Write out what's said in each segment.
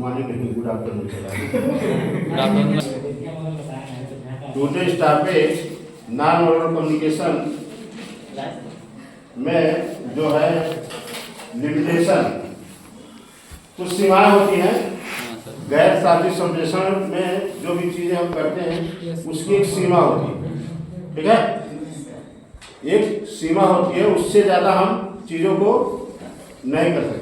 Morning नहीं, good afternoon चला। Today's topic non verbal communication में जो है लिमिटेशन, कुछ सीमाएं होती हैं। गैर शाब्दिक संप्रेषण में जो भी चीजें हम करते हैं उसकी एक सीमा होती है, ठीक है। एक सीमा होती है, उससे ज्यादा हम चीजों को नहीं कर सकते।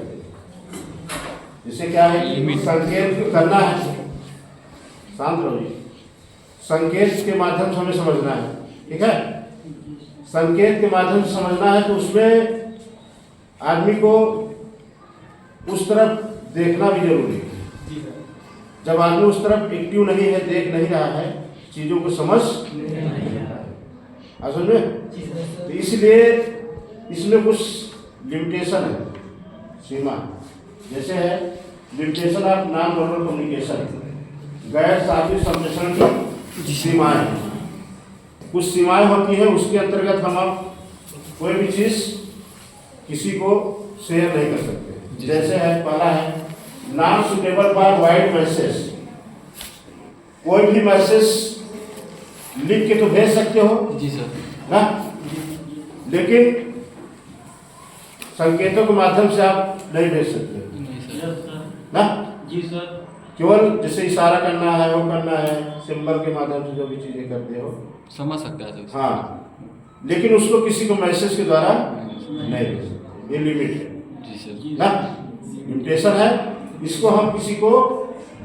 जैसे क्या है, संकेत करना है, शांत रहो जी, संकेत के माध्यम से हमें समझना है, ठीक है। संकेत के माध्यम से समझना है तो उसमें आदमी को उस तरफ देखना भी जरूरी है। जब आदमी उस तरफ एक्टिव नहीं है, देख नहीं रहा है, चीजों को समझ नहीं रहा है, असल में, तो इसलिए इसमें कुछ लिमिटेशन है, सीमा। जैसे है limitation of non verbal communication, गैर शाब्दिक संप्रेषण की सीमाएं। कुछ सीमाएं होती है, उसके अंतर्गत हम कोई भी चीज किसी को शेयर नहीं कर सकते। जैसे है, पहला है non suitable for wide message. कोई भी मैसेज लिख के तो भेज सकते हो जी सर ना, लेकिन संकेतों के माध्यम से आप नहीं भेज सकते ना जी सर। केवल जैसे इशारा करना है, वो करना है, सिंबल के माध्यम से जो भी चीजें करते हो समझ सकता है सर। हाँ, लेकिन उसको किसी को मैसेज के द्वारा नहीं भेज सकते, ये लिमिट है जी सर ना, लिमिटेशन है। इसको हम किसी को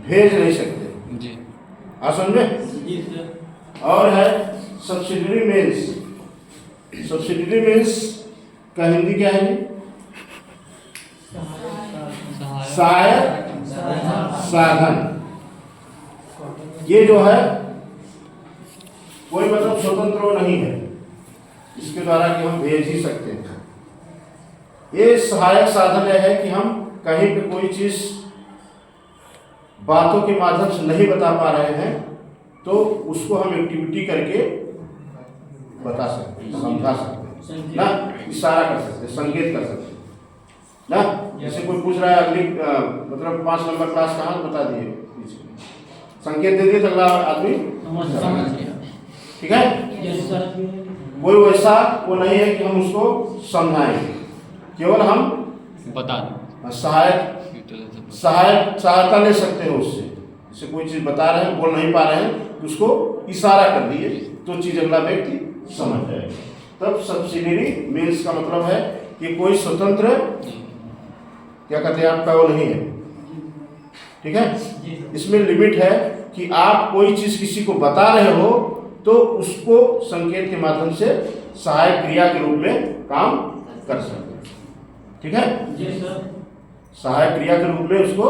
भेज नहीं सकते जी। असल में जी सर। और है सब्सिडरी मीन्स। सब्सिडरी मीन्स का हिंदी क्या है? सहायक साधन। ये जो है कोई मतलब स्वतंत्र नहीं है, इसके द्वारा कि हम भेज ही सकते हैं। ये सहायक साधन है कि हम कहीं पे कोई चीज बातों के माध्यम से नहीं बता पा रहे हैं तो उसको हम एक्टिविटी करके बता सकते हैं, समझा सकते हैं ना, इशारा कर सकते हैं, संकेत कर सकते हैं ना। जैसे कोई पूछ रहा है अगली मतलब 5 नंबर क्लास कहाँ, बता दिए, संकेत दे दिए तो अगला आदमी समझ गया, ठीक है। कोई वैसा वो नहीं है कि हम उसको समझाएं, केवल हम बता दें, सहायता ले सकते हो उससे। जैसे कोई चीज बता रहे हैं, बोल नहीं पा रहे हैं, उसको इशारा कर दिए तो चीज अगला व्यक्ति समझ जाएगा। तब सब्सिडरी मीन्स का मतलब है कि कोई स्वतंत्र क्या कहते हैं आपका वो नहीं है, ठीक है। इसमें लिमिट है कि आप कोई चीज किसी को बता रहे हो तो उसको संकेत के माध्यम से सहायक क्रिया के रूप में काम कर सकते हैं, ठीक है। सहायक क्रिया के रूप में उसको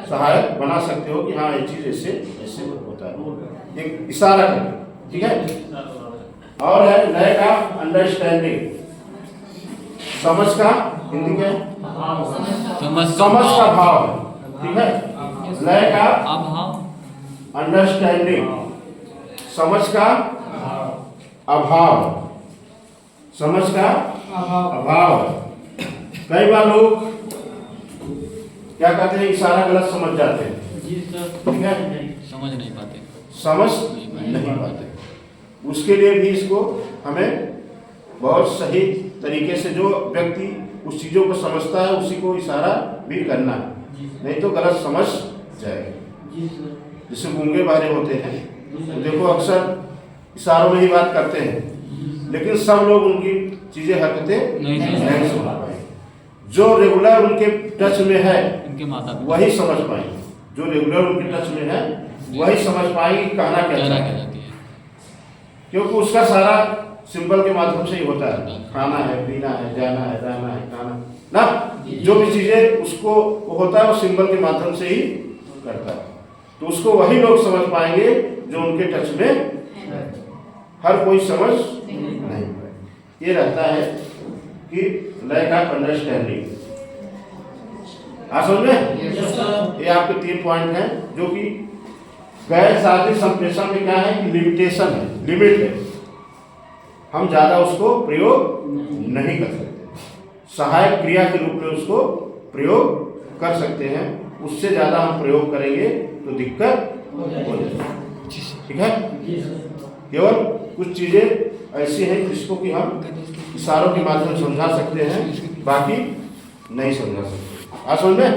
सहायक बना सकते हो कि हाँ ये चीज ऐसे ऐसे होता है, एक इशारा करके, ठीक है। और है नए का अंडरस्टैंडिंग। समझ का हिंदी क्या है? समझ का भाव, ठीक है। नए का अंडरस्टैंडिंग, समझ का अभाव, समझ का अभाव। कई बार लोग क्या कहते हैं, इशारा गलत समझ जाते हैं, ठीक है, समझ नहीं पाते, समझ नहीं पाते। उसके लिए भी इसको हमें बहुत सही तरीके से, जो व्यक्ति उस चीजों को समझता है उसी को इशारा भी करना है, नहीं तो गलत समझ जाएगा। जैसे गूंगे बहरे होते हैं तो देखो अक्सर इशारों में ही बात करते हैं, लेकिन सब लोग उनकी चीजें हरकतें नहीं समझ पाएंगे। जो रेगुलर उनके टच में है उनके माता वही समझ पाएंगे, जो रेगुलर उनके टच में है वही समझ पाएंगे कहना क्या है, क्योंकि उसका सारा सिंबल के माध्यम से ही होता है। खाना है, पीना है, जाना है, रहना है, खाना ना, जो भी चीजें उसको होता है वो सिंबल के माध्यम से ही करता है। तो उसको वही लोग समझ पाएंगे जो उनके टच में, हर कोई समझ नहीं पाएगा। ये रहता है कि लैक ऑफ अंडरस्टैंडिंग। असल में ये आपके 3 पॉइंट हैं जो कि गैर शाब्दिक संप्रेषण में क्या है कि लिमिटेशन है, लिमिट है, हम ज्यादा उसको प्रयोग नहीं कर सकते, सहायक क्रिया के रूप में उसको प्रयोग कर सकते हैं, उससे ज़्यादा हम प्रयोग करेंगे तो दिक्कत हो जाएगी। ठीक है, केवल कुछ चीज़ें ऐसी हैं जिसको कि हम इशारों के माध्यम से समझा सकते हैं, बाकी नहीं समझा सकते। आप समझ में?